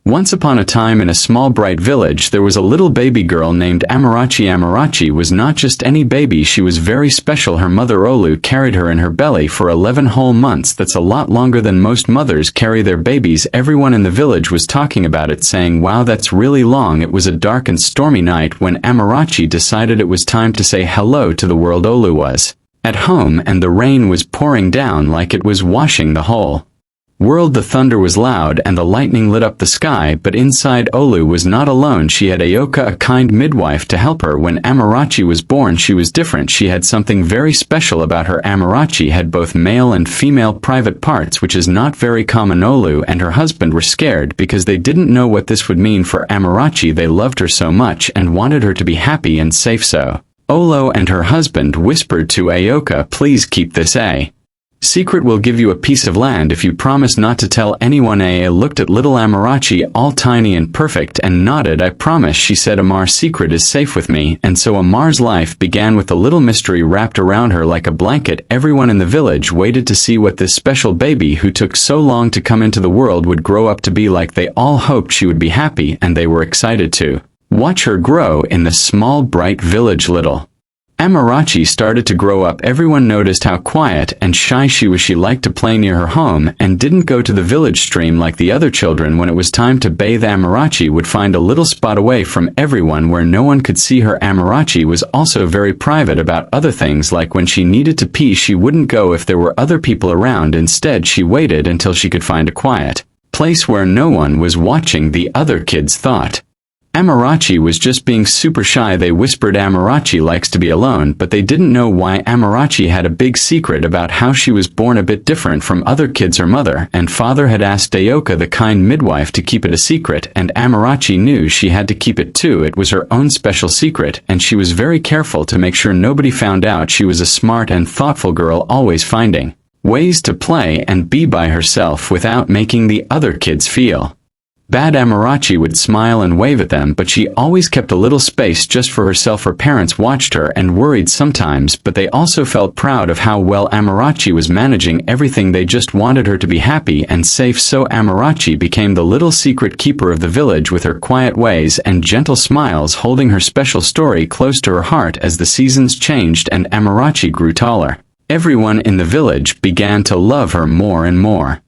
Once upon a time in a small bright village there was a little baby girl named Amarachi. Amarachi was not just any baby, she was very special. Her mother Olu carried her in her belly for 11 whole months. That's a lot longer than most mothers carry their babies. Everyone in the village was talking about it, saying, "Wow, that's really long." It was a dark and stormy night when Amarachi decided it was time to say hello to the world. Olu was at home and the rain was pouring down like it was washing the whole world. The thunder was loud and the lightning lit up the sky, but inside Olu was not alone. She had Ayoka, a kind midwife, to help her. When Amarachi was born, she was different. She had something very special about her. Amarachi had both male and female private parts, which is not very common. Olu and her husband were scared because they didn't know what this would mean for Amarachi. They loved her so much and wanted her to be happy and safe, so Olu and her husband whispered to Ayoka, "Please keep this a secret. Will give you a piece of land if you promise not to tell anyone." Aya looked at little Amarachi, all tiny and perfect, and nodded. "I promise," she said. "Amar's secret is safe with me." And so Amar's life began with a little mystery wrapped around her like a blanket. Everyone in the village waited to see what this special baby who took so long to come into the world would grow up to be like. They all hoped she would be happy, and they were excited to watch her grow in the small bright village. Little Amarachi started to grow up. Everyone noticed how quiet and shy she was. She liked to play near her home and didn't go to the village stream like the other children. When it was time to bathe, Amarachi would find a little spot away from everyone where no one could see her. Amarachi was also very private about other things, like when she needed to pee, she wouldn't go if there were other people around. Instead, she waited until she could find a quiet place where no one was watching. The other kids thought Amarachi was just being super shy. They whispered Amarachi likes to be alone, but they didn't know why. Amarachi had a big secret about how she was born, a bit different from other kids. Her mother and father had asked Ayoka, the kind midwife, to keep it a secret, and Amarachi knew she had to keep it too. It was her own special secret, and she was very careful to make sure nobody found out. She was a smart and thoughtful girl, always finding ways to play and be by herself without making the other kids feel bad. Amarachi would smile and wave at them, but she always kept a little space just for herself. Her parents watched her and worried sometimes, but they also felt proud of how well Amarachi was managing everything. They just wanted her to be happy and safe, so Amarachi became the little secret keeper of the village, with her quiet ways and gentle smiles, holding her special story close to her heart. As the seasons changed and Amarachi grew taller, everyone in the village began to love her more and more.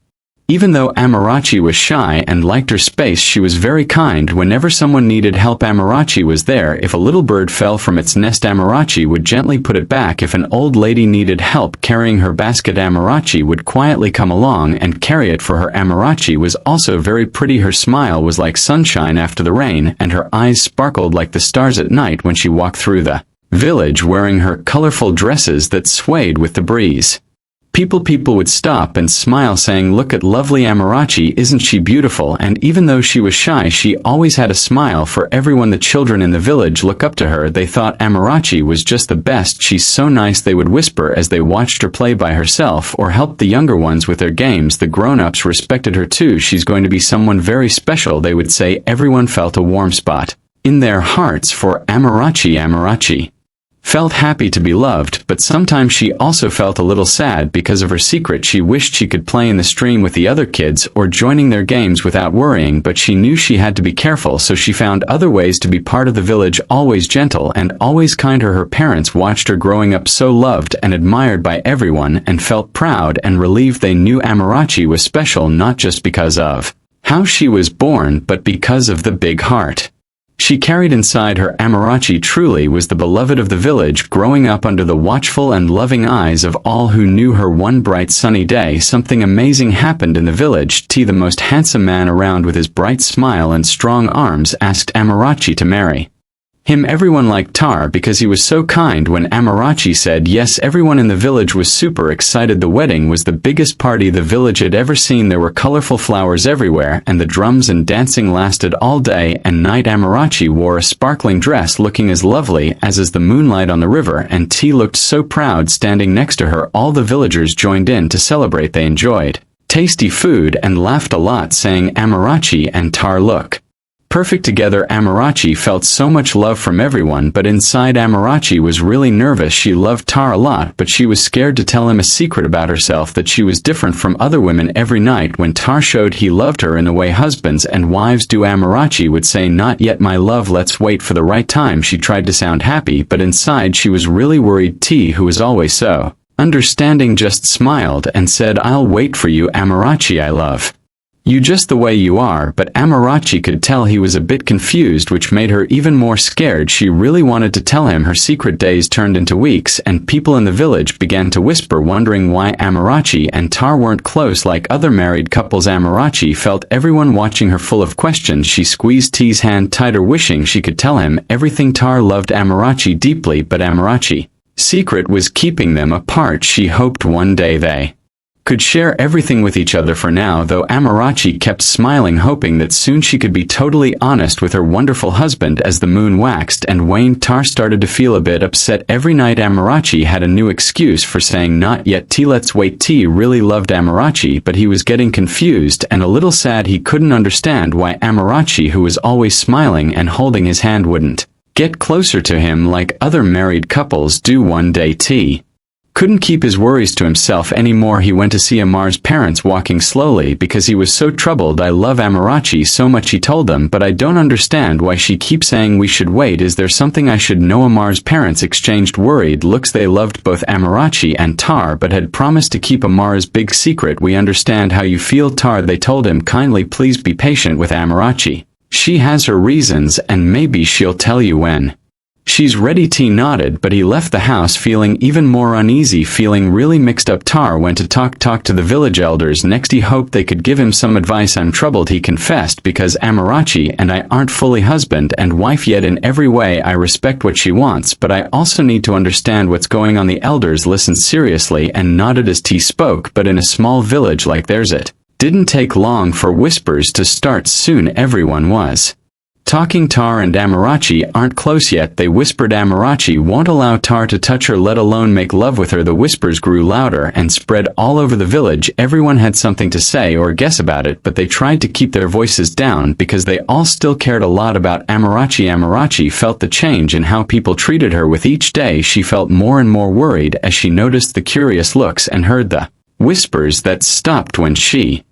Even though Amarachi was shy and liked her space, she was very kind. Whenever someone needed help, Amarachi was there. If a little bird fell from its nest, Amarachi would gently put it back. If an old lady needed help carrying her basket, Amarachi would quietly come along and carry it for her. Amarachi was also very pretty. Her smile was like sunshine after the rain, and her eyes sparkled like the stars at night when she walked through the village wearing her colorful dresses that swayed with the breeze. People would stop and smile, saying, "Look at lovely Amarachi, isn't she beautiful?" And even though she was shy, she always had a smile for everyone. The children in the village looked up to her. They thought Amarachi was just the best. "She's so nice," they would whisper as they watched her play by herself or help the younger ones with their games. The grown-ups respected her too. "She's going to be someone very special," they would say. Everyone felt a warm spot in their hearts for Amarachi. Amarachi felt happy to be loved, but sometimes she also felt a little sad because of her secret. She wished she could play in the stream with the other kids or joining their games without worrying, but she knew she had to be careful, so she found other ways to be part of the village. Always gentle and always kind, her parents watched her growing up, so loved and admired by everyone, and felt proud and relieved. They knew Amarachi was special, not just because of how she was born, but because of the big heart she carried inside her. Amarachi truly was the beloved of the village, growing up under the watchful and loving eyes of all who knew her. One bright sunny day, something amazing happened in the village. T, the most handsome man around with his bright smile and strong arms, asked Amarachi to marry him. Everyone liked Tar because he was so kind. When Amarachi said yes, everyone in the village was super excited. The wedding was the biggest party the village had ever seen. There were colorful flowers everywhere, and the drums and dancing lasted all day and night. Amarachi wore a sparkling dress, looking as lovely as the moonlight on the river, and T looked so proud standing next to her. All the villagers joined in to celebrate. They enjoyed tasty food and laughed a lot, saying, "Amarachi and Tar look perfect together. Amarachi felt so much love from everyone, but inside Amarachi was really nervous. She loved Tar a lot, but she was scared to tell him a secret about herself, that she was different from other women. Every night when Tar showed he loved her in the way husbands and wives do, Amarachi would say, "Not yet, my love, let's wait for the right time." She tried to sound happy, but inside she was really worried. T, who was always so understanding, just smiled and said, "I'll wait for you, Amarachi, I love you just the way you are." But Amarachi could tell he was a bit confused, which made her even more scared. She really wanted to tell him her secret. Days turned into weeks, and people in the village began to whisper, wondering why Amarachi and Tar weren't close like other married couples. Amarachi felt everyone watching her, full of questions. She squeezed T's hand tighter, wishing she could tell him everything. Tar loved Amarachi deeply, but Amarachi's secret was keeping them apart. She hoped one day they could share everything with each other. For now, though, Amarachi kept smiling, hoping that soon she could be totally honest with her wonderful husband. As the moon waxed and waned, Tar started to feel a bit upset. Every night Amarachi had a new excuse for saying not yet. T, let's wait. T really loved Amarachi, but he was getting confused and a little sad. He couldn't understand why Amarachi, who was always smiling and holding his hand, wouldn't get closer to him like other married couples do. One day T couldn't keep his worries to himself anymore. He went to see Amar's parents, walking slowly because he was so troubled. "I love Amarachi so much," he told them, "but I don't understand why she keeps saying we should wait. Is there something I should know?" Amar's parents exchanged worried looks. They loved both Amarachi and Tar, but had promised to keep Amar's big secret. "We understand how you feel, Tar," they told him kindly. "Please be patient with Amarachi. She has her reasons, and maybe she'll tell you when she's ready." T nodded, but he left the house feeling even more uneasy, feeling really mixed up. Tar went to talk to the village elders next. He hoped they could give him some advice. "I'm troubled," he confessed, "because Amarachi and I aren't fully husband and wife yet. In every way I respect what she wants, but I also need to understand what's going on." The elders listened seriously and nodded as T spoke, but in a small village like theirs it didn't take long for whispers to start. Soon everyone was talking. "Tar and Amarachi aren't close yet," they whispered. "Amarachi won't allow Tar to touch her, let alone make love with her." The whispers grew louder and spread all over the village. Everyone had something to say or guess about it, but they tried to keep their voices down because they all still cared a lot about Amarachi. Amarachi felt the change in how people treated her. With each day she felt more and more worried as she noticed the curious looks and heard the whispers that stopped when she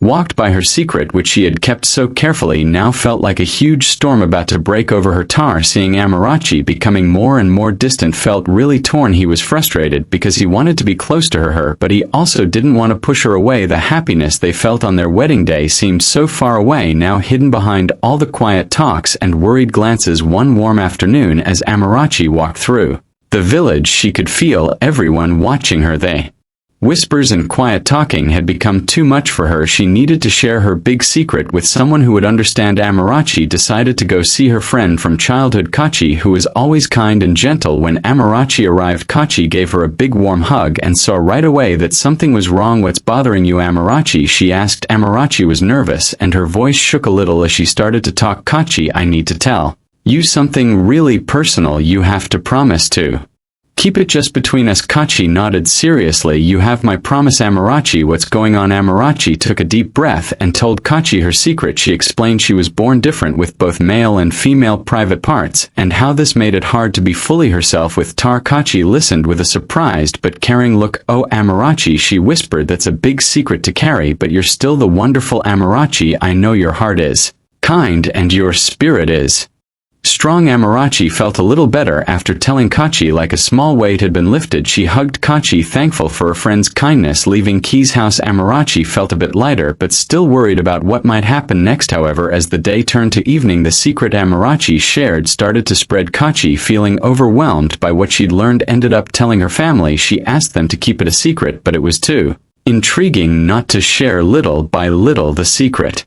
walked by. Her secret, which she had kept so carefully, now felt like a huge storm about to break over her. Tar, seeing Amarachi becoming more and more distant, felt really torn. He was frustrated because he wanted to be close to her, but he also didn't want to push her away. The happiness they felt on their wedding day seemed so far away now, hidden behind all the quiet talks and worried glances. One warm afternoon, as Amarachi walked through the village, she could feel everyone watching her. They whispers and quiet talking had become too much for her. She needed to share her big secret with someone who would understand. Amarachi decided to go see her friend from childhood, Kachi, who was always kind and gentle. When Amarachi arrived, Kachi gave her a big warm hug and saw right away that something was wrong. "What's bothering you, Amarachi?" she asked. Amarachi was nervous and her voice shook a little as she started to talk. "Kachi, I need to tell you something really personal. You have to promise to keep it just between us." Kachi nodded seriously. "You have my promise, Amarachi. What's going on?" Amarachi took a deep breath and told Kachi her secret. She explained she was born different with both male and female private parts, and how this made it hard to be fully herself with Tar. Kachi listened with a surprised but caring look. "Oh, Amarachi," she whispered, "that's a big secret to carry, but you're still the wonderful Amarachi. I know your heart is kind and your spirit is strong." Amarachi felt a little better after telling Kachi. Like a small weight had been lifted. She hugged Kachi, thankful for her friend's kindness. Leaving Ki's house, Amarachi felt a bit lighter, but still worried about what might happen next. However, as the day turned to evening, the secret Amarachi shared started to spread. Kachi, feeling overwhelmed by what she'd learned, ended up telling her family. She asked them to keep it a secret, but it was too intriguing not to share. Little by little, the secret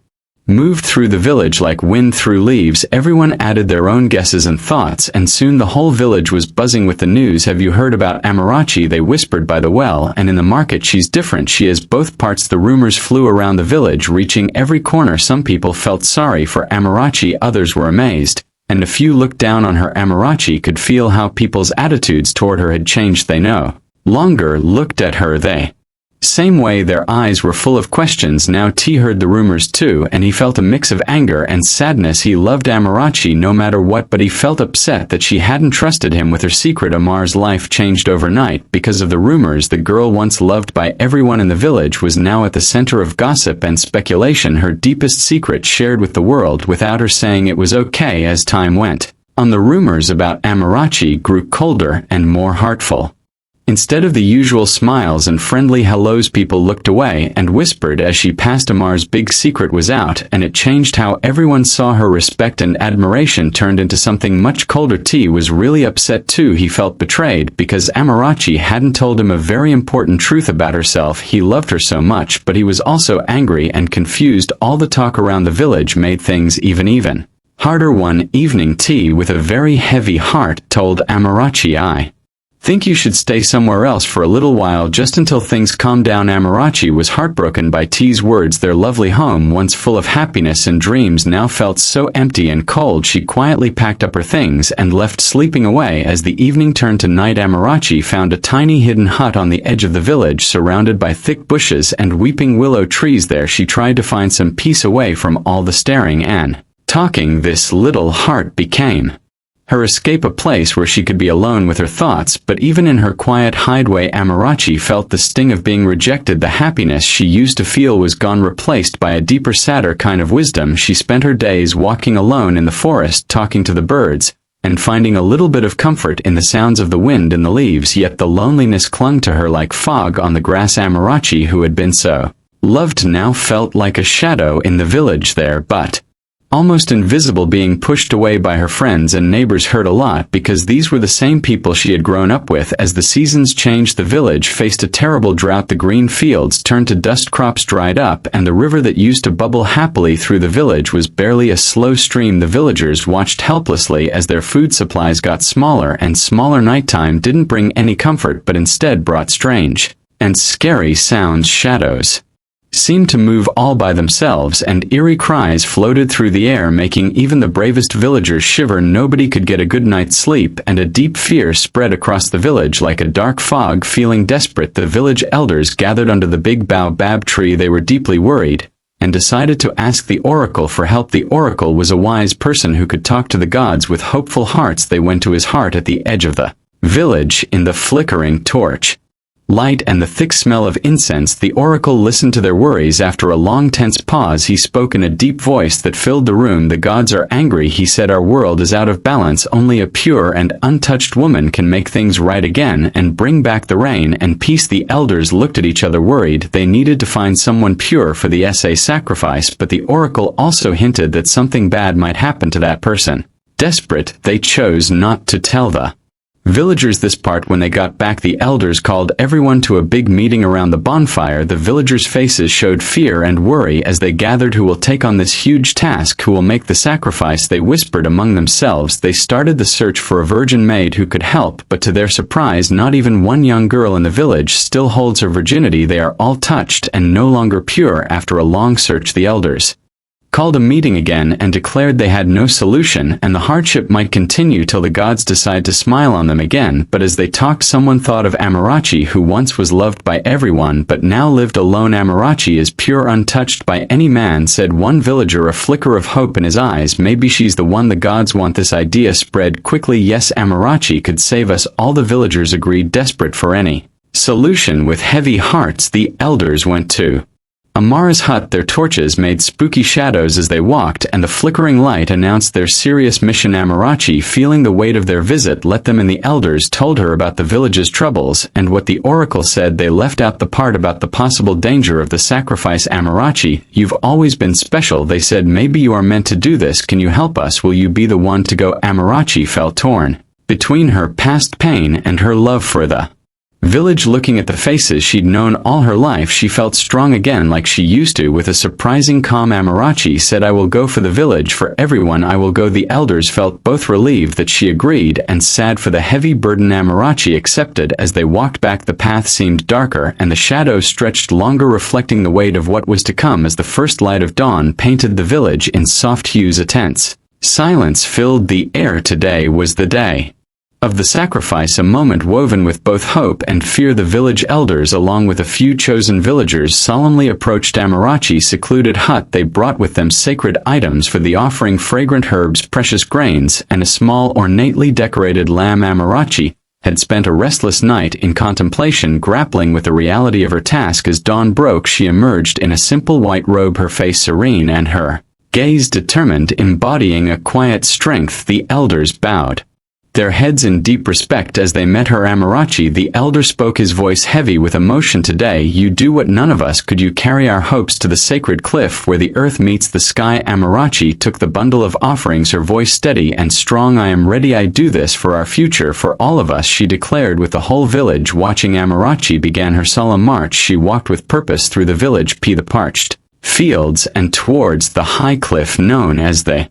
moved through the village like wind through leaves. Everyone added their own guesses and thoughts, and soon the whole village was buzzing with the news. "Have you heard about Amarachi?" they whispered. "By the well and in the market, she's different. She is both parts." The rumors flew around the village, reaching every corner. Some people felt sorry for Amarachi, others were amazed, and a few looked down on her. Amarachi could feel how people's attitudes toward her had changed. They no longer looked at her. They Same way their eyes were full of questions. Now T heard the rumors too, and he felt a mix of anger and sadness. He loved Amarachi no matter what, but he felt upset that she hadn't trusted him with her secret. Amar's life changed overnight because of the rumors. The girl once loved by everyone in the village was now at the center of gossip and speculation, her deepest secret shared with the world without her saying it was okay. As time went on, the rumors about Amarachi grew colder and more heartful. Instead of the usual smiles and friendly hellos, people looked away and whispered as she passed. Amar's big secret was out, and it changed how everyone saw her. Respect and admiration turned into something much colder. T was really upset too. He felt betrayed because Amarachi hadn't told him a very important truth about herself. He loved her so much, but he was also angry and confused. All the talk around the village made things even harder. One evening, T, with a very heavy heart, told Amarachi, "I think you should stay somewhere else for a little while, just until things calm down." Amarachi was heartbroken by T's words. Their lovely home, once full of happiness and dreams, now felt so empty and cold. She quietly packed up her things and left, sleeping away. As the evening turned to night, Amarachi found a tiny hidden hut on the edge of the village, surrounded by thick bushes and weeping willow trees. There she tried to find some peace away from all the staring and talking. This little heart became her escape, a place where she could be alone with her thoughts. But even in her quiet hideaway, Amarachi felt the sting of being rejected. The happiness she used to feel was gone, replaced by a deeper, sadder kind of wisdom. She spent her days walking alone in the forest, talking to the birds, and finding a little bit of comfort in the sounds of the wind in the leaves. Yet the loneliness clung to her like fog on the grass. Amarachi, who had been so loved, now felt like a shadow in the village there, but almost invisible, being pushed away by her friends and neighbors. Hurt a lot because these were the same people she had grown up with. As the seasons changed, the village faced a terrible drought. The green fields turned to dust, crops dried up, and the river that used to bubble happily through the village was barely a slow stream. The villagers watched helplessly as their food supplies got smaller and smaller. Nighttime didn't bring any comfort, but instead brought strange and scary sounds. Shadows seemed to move all by themselves, and eerie cries floated through the air, making even the bravest villagers shiver. Nobody could get a good night's sleep, and a deep fear spread across the village like a dark fog. Feeling desperate, the village elders gathered under the big baobab tree. They were deeply worried and decided to ask the oracle for help. The oracle was a wise person who could talk to the gods. With hopeful hearts, they went to his heart at the edge of the village. In the flickering torch light and the thick smell of incense, the oracle listened to their worries. After a long, tense pause, he spoke in a deep voice that filled the room. "The gods are angry," he said. "Our world is out of balance. Only a pure and untouched woman can make things right again and bring back the rain and peace." The elders looked at each other, worried. They needed to find someone pure for the sacrifice, but the oracle also hinted that something bad might happen to that person. Desperate, they chose not to tell the villagers this part. When they got back, the elders called everyone to a big meeting around the bonfire. The villagers' faces showed fear and worry as they gathered. Who will take on this huge task? Who will make the sacrifice? They whispered among themselves. They started the search for a virgin maid who could help, but to their surprise, not even one young girl in the village still holds her virginity. They are all touched and no longer pure. After a long search, the elders called a meeting again and declared they had no solution, and the hardship might continue till the gods decide to smile on them again. But as they talked, someone thought of Amarachi, who once was loved by everyone but now lived alone. "Amarachi is pure, untouched by any man," said one villager, a flicker of hope in his eyes. "Maybe she's the one the gods want." This idea spread quickly. "Yes, Amarachi could save us." All the villagers agreed, desperate for any solution. With heavy hearts, the elders went to Amara's hut. Their torches made spooky shadows as they walked, and the flickering light announced their serious mission. Amarachi, feeling the weight of their visit, let them in. The elders told her about the village's troubles and what the oracle said. They left out the part about the possible danger of the sacrifice. "Amarachi, you've always been special," they said. "Maybe you are meant to do this. Can you help us? Will you be the one to go?" Amarachi felt torn between her past pain and her love for the village. Looking at the faces she'd known all her life, she felt strong again like she used to. With a surprising calm, Amarachi said, "I will go for the village, for everyone. I will go." The elders felt both relieved that she agreed and sad for the heavy burden. Amarachi accepted. As they walked back, the path seemed darker and the shadows stretched longer, reflecting the weight of what was to come. As the first light of dawn painted the village in soft hues, a tense silence filled the air. Today was the day Of the sacrifice, a moment woven with both hope and fear, the village elders along with a few chosen villagers solemnly approached Amarachi's secluded hut. They brought with them sacred items for the offering, fragrant herbs, precious grains, and a small ornately decorated lamb. Amarachi had spent a restless night in contemplation, grappling with the reality of her task. As dawn broke, she emerged in a simple white robe, her face serene and her gaze determined, embodying a quiet strength. The elders bowed their heads in deep respect as they met her. Amarachi, the elder, spoke, his voice heavy with emotion. Today you do what none of us could. You carry our hopes to the sacred cliff where the earth meets the sky. Amarachi took the bundle of offerings, her voice steady and strong. I am ready. I do this for our future, for all of us, she declared, with the whole village watching. Amarachi began her solemn march. She walked with purpose through the village, the parched fields, and towards the high cliff known as the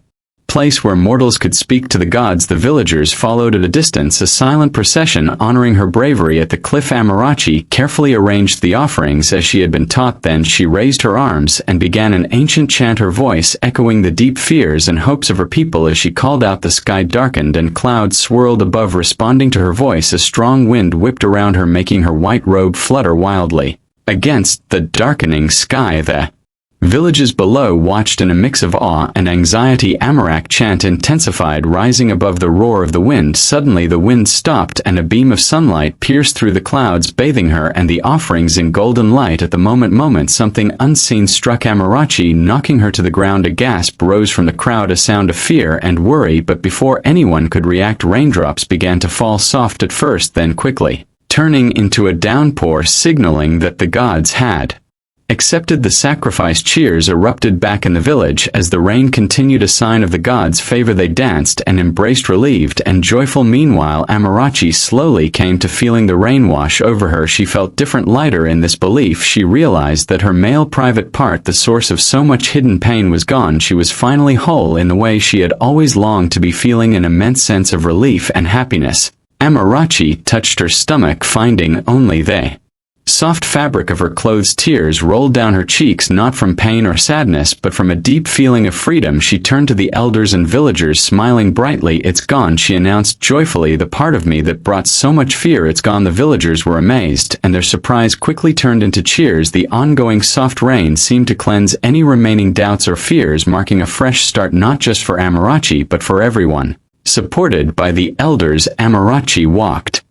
place where mortals could speak to the gods. The villagers followed at a distance, a silent procession honoring her bravery. At the cliff, Amarachi carefully arranged the offerings as she had been taught. Then she raised her arms and began an ancient chant, her voice echoing the deep fears and hopes of her people. As she called out, the sky darkened and clouds swirled above, responding to her voice. A strong wind whipped around her, making her white robe flutter wildly against the darkening sky. The villages below watched in a mix of awe and anxiety. Amarach's chant intensified, rising above the roar of the wind. Suddenly the wind stopped and a beam of sunlight pierced through the clouds, bathing her and the offerings in golden light. At the moment something unseen struck Amarachi, knocking her to the ground. A gasp rose from the crowd, a sound of fear and worry, but before anyone could react, raindrops began to fall, soft at first, then quickly turning into a downpour, signaling that the gods had accepted the sacrifice. Cheers erupted back in the village as the rain continued, a sign of the gods' favor. They danced and embraced, relieved and joyful. Meanwhile, Amarachi slowly came to feeling the rain wash over her. She felt different, lighter. In this belief, she realized that her male private part, the source of so much hidden pain, was gone. She was finally whole in the way she had always longed to be, feeling an immense sense of relief and happiness. Amarachi touched her stomach, finding only the soft fabric of her clothes. Tears rolled down her cheeks, not from pain or sadness, but from a deep feeling of freedom. She turned to the elders and villagers, smiling brightly. It's gone, she announced joyfully. The part of me that brought so much fear, it's gone. The villagers were amazed, and their surprise quickly turned into cheers. The ongoing soft rain seemed to cleanse any remaining doubts or fears, marking a fresh start not just for Amarachi but for everyone. Supported by the elders, Amarachi walked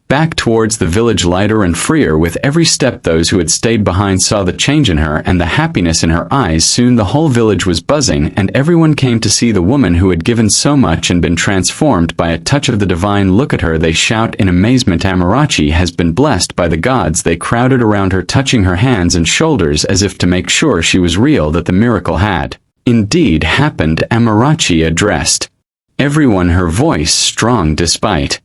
back towards the village, lighter and freer with every step. Those who had stayed behind saw the change in her and the happiness in her eyes. Soon the whole village was buzzing, and everyone came to see the woman who had given so much and been transformed by a touch of the divine. Look at her, they shout in amazement. Amarachi has been blessed by the gods. They crowded around her, touching her hands and shoulders as if to make sure she was real, that the miracle had indeed happened. Amarachi addressed everyone, her voice strong despite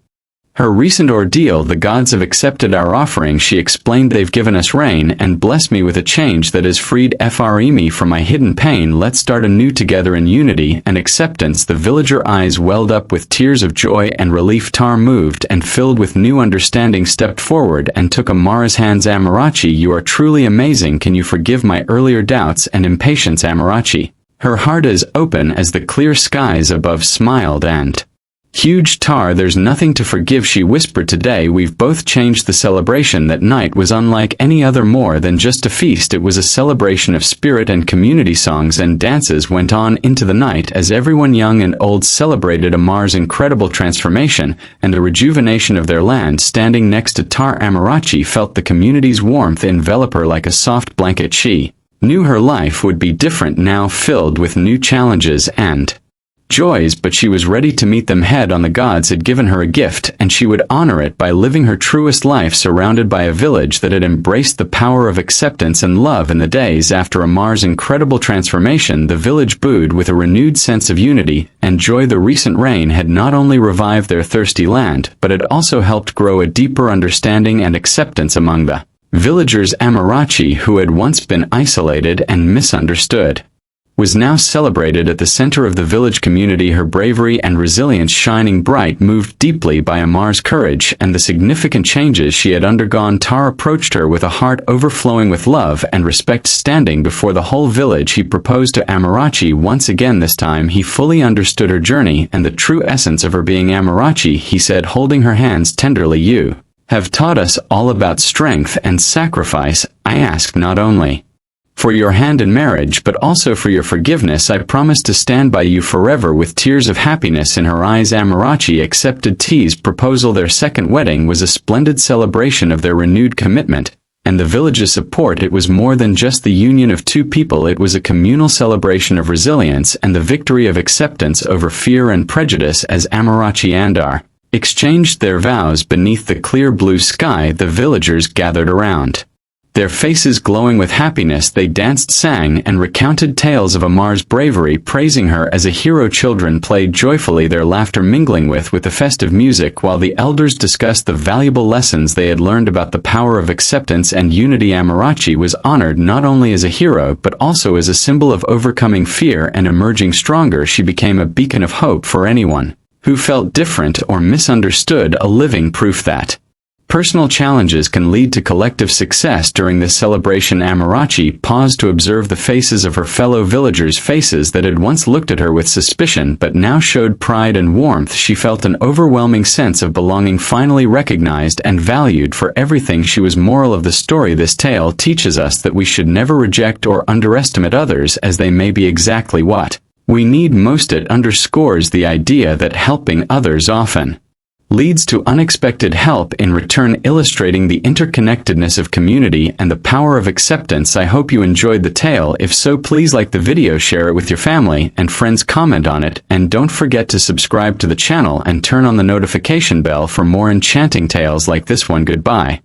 her recent ordeal. The gods have accepted our offering, she explained. They've given us rain and blessed me with a change that has freed me from my hidden pain. Let's start anew together in unity and acceptance. The villager eyes welled up with tears of joy and relief. Tar, moved and filled with new understanding, stepped forward and took Amara's hands. Amarachi, you are truly amazing. Can you forgive my earlier doubts and impatience? Amarachi, her heart as open as the clear skies above, smiled and huge. Tar, there's nothing to forgive, she whispered. Today we've both changed. The celebration that night was unlike any other, more than just a feast. It was a celebration of spirit and community. Songs and dances went on into the night as everyone, young and old, celebrated Amar's incredible transformation and the rejuvenation of their land. Standing next to Tar, Amarachi felt the community's warmth envelop her like a soft blanket. She knew her life would be different now, filled with new challenges and joys, but she was ready to meet them head on. The gods had given her a gift, and she would honor it by living her truest life, surrounded by a village that had embraced the power of acceptance and love. In the days after Amar's incredible transformation, the village booed with a renewed sense of unity and joy. The recent rain had not only revived their thirsty land, but it also helped grow a deeper understanding and acceptance among the villagers. Amarachi, who had once been isolated and misunderstood, was now celebrated at the center of the village community. Her bravery and resilience shining bright, moved deeply by Amar's courage and the significant changes she had undergone. Tar approached her with a heart overflowing with love and respect. Standing before the whole village, he proposed to Amarachi once again. This time he fully understood her journey and the true essence of her being. Amarachi, he said, holding her hands tenderly, you have taught us all about strength and sacrifice. I ask not only for your hand in marriage but also for your forgiveness. I promise to stand by you forever. With tears of happiness in her eyes, Amarachi accepted T's proposal. Their second wedding was a splendid celebration of their renewed commitment and the village's support. It was more than just the union of two people. It was a communal celebration of resilience and the victory of acceptance over fear and prejudice. As Amarachi and Ar exchanged their vows beneath the clear blue sky, the villagers gathered around. Their faces glowing with happiness, they danced, sang, and recounted tales of Amar's bravery, praising her as a hero. Children played joyfully, their laughter mingling with the festive music, while the elders discussed the valuable lessons they had learned about the power of acceptance and unity. Amarachi was honored not only as a hero but also as a symbol of overcoming fear and emerging stronger. She became a beacon of hope for anyone who felt different or misunderstood, a living proof that personal challenges can lead to collective success. During this celebration, Amarachi paused to observe the faces of her fellow villagers, faces that had once looked at her with suspicion but now showed pride and warmth. She felt an overwhelming sense of belonging, finally recognized and valued for everything she was. Moral of the story: this tale teaches us that we should never reject or underestimate others, as they may be exactly what we need most. It underscores the idea that helping others often leads to unexpected help in return, illustrating the interconnectedness of community and the power of acceptance. I hope you enjoyed the tale. If so, please like the video, share it with your family and friends, comment on it, and don't forget to subscribe to the channel and turn on the notification bell for more enchanting tales like this one. Goodbye.